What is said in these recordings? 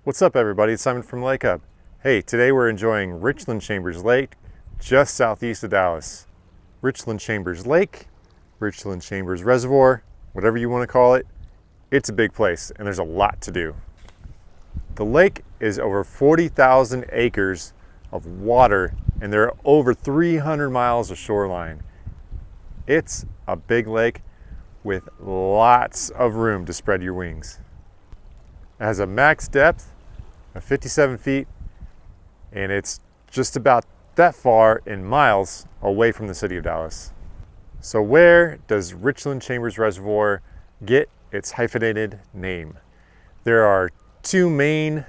What's up, everybody? It's Simon from Lake Hub. Hey, today we're enjoying Richland Chambers Lake, just southeast of Dallas. Richland Chambers Lake, Richland Chambers Reservoir, whatever you want to call it. It's a big place and there's a lot to do. The lake is over 40,000 acres of water and there are over 300 miles of shoreline. It's a big lake with lots of room to spread your wings. It has a max depth of 57 feet, and it's just about that far in miles away from the city of Dallas. So where does Richland Chambers Reservoir get its hyphenated name? There are two main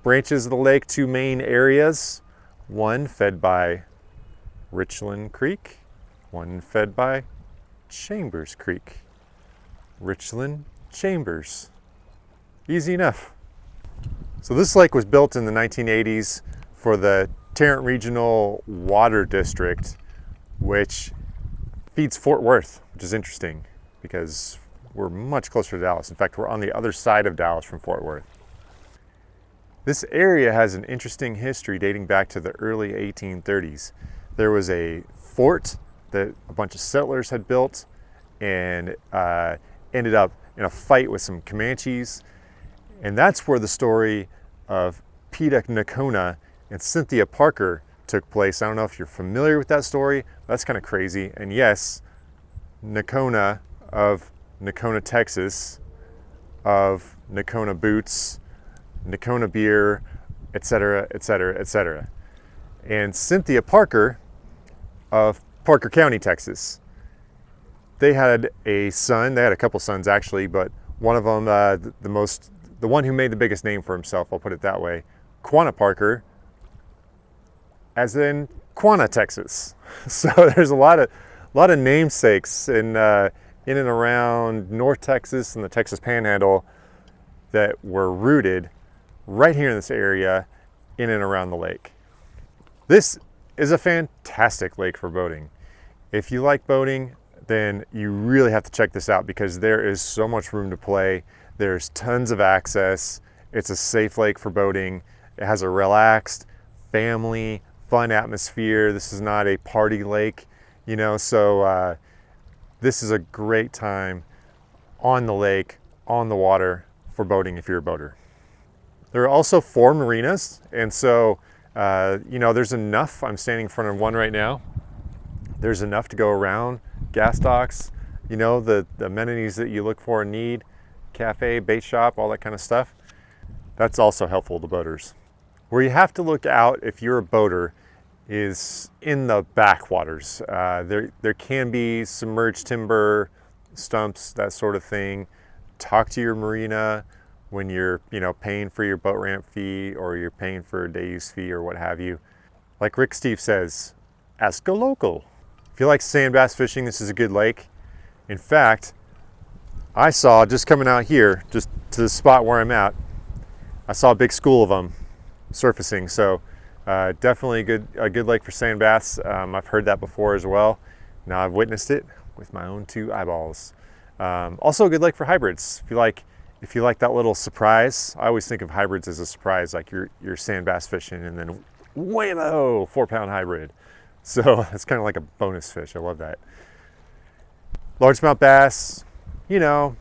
branches of the lake, two main areas, one fed by Richland Creek, one fed by Chambers Creek. Richland Chambers. Easy enough. So this lake was built in the 1980s for the Tarrant Regional Water District, which feeds Fort Worth, which is interesting because we're much closer to Dallas. In fact, we're on the other side of Dallas from Fort Worth. This area has an interesting history dating back to the early 1830s. There was a fort that a bunch of settlers had built and ended up in a fight with some Comanches. And that's where the story of Peta Nakona and Cynthia Parker took place. I don't know if you're familiar with that story. That's kind of crazy. And yes, Nakona of Nakona, Texas, of Nakona boots, Nakona beer, etc., etc., etc. And Cynthia Parker of Parker County, Texas. They had a son. They had a couple sons actually, but one of them, the one who made the biggest name for himself, I'll put it that way, Quanah Parker, as in Quanah, Texas. So there's a lot of namesakes in and around North Texas and the Texas Panhandle that were rooted right here in this area, in and around the lake. This is a fantastic lake for boating. If you like boating, then you really have to check this out because there is so much room to play. There's tons of access. It's a safe lake for boating. It has a relaxed, family, fun atmosphere. This is not a party lake, you know, so this is a great time on the lake, on the water for boating if you're a boater. There are also 4 marinas, and so, you know, there's enough. I'm standing in front of one right now. There's enough to go around. Gas docks, you know, the amenities that you look for and need. Cafe, bait shop, all that kind of stuff. That's also helpful to boaters. Where you have to look out if you're a boater is in the backwaters. There can be submerged timber, stumps, that sort of thing. Talk to your marina when you're, you know, paying for your boat ramp fee or you're paying for a day use fee or what have you. Like Rick Steve says, ask a local. If you like sand bass fishing, this is a good lake. In fact, I saw, just coming out here, just to the spot where I'm at, I saw a big school of them surfacing. So definitely a good lake for sand bass. I've heard that before as well. Now I've witnessed it with my own 2 eyeballs. Also a good lake for hybrids. If you like that little surprise, I always think of hybrids as a surprise, like you're sand bass fishing and then whammo, 4-pound hybrid. So it's kind of like a bonus fish. I love that. Largemouth bass, you know,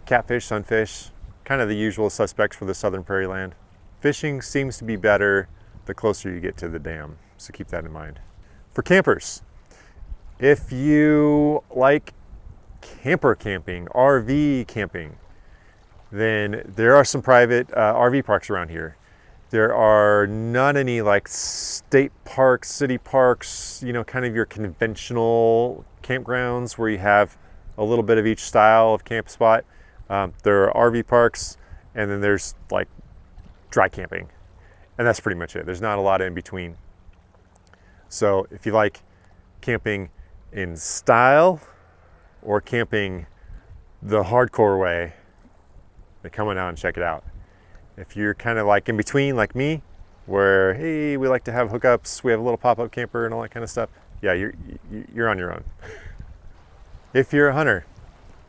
catfish, sunfish, kind of the usual suspects for the southern prairie land. Fishing seems to be better the closer you get to the dam, so keep that in mind. For campers, if you like camper camping, RV camping, then there are some private RV parks around here. There are not any like state parks, city parks, you know, kind of your conventional campgrounds where you have a little bit of each style of camp spot. There are RV parks, and then there's like dry camping, and that's pretty much it. There's not a lot in between. So if you like camping in style or camping the hardcore way, then come on out and check it out. If you're kind of like in between, like me, where, hey, we like to have hookups, we have a little pop-up camper and all that kind of stuff, yeah, you're on your own. If you're a hunter,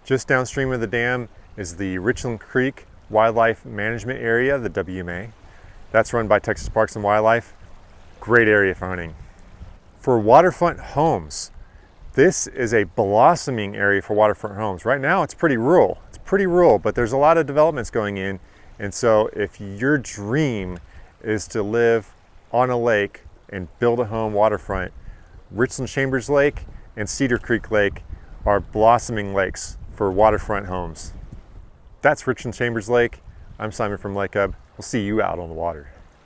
just downstream of the dam is the Richland Creek Wildlife Management Area, the WMA. That's run by Texas Parks and Wildlife. Great area for hunting. For waterfront homes, this is a blossoming area for waterfront homes. Right now it's pretty rural. It's pretty rural, but there's a lot of developments going in. And so if your dream is to live on a lake and build a home waterfront, Richland Chambers Lake and Cedar Creek Lake are blossoming lakes for waterfront homes. That's Richland Chambers Lake. I'm Simon from Lake Hub. We'll see you out on the water.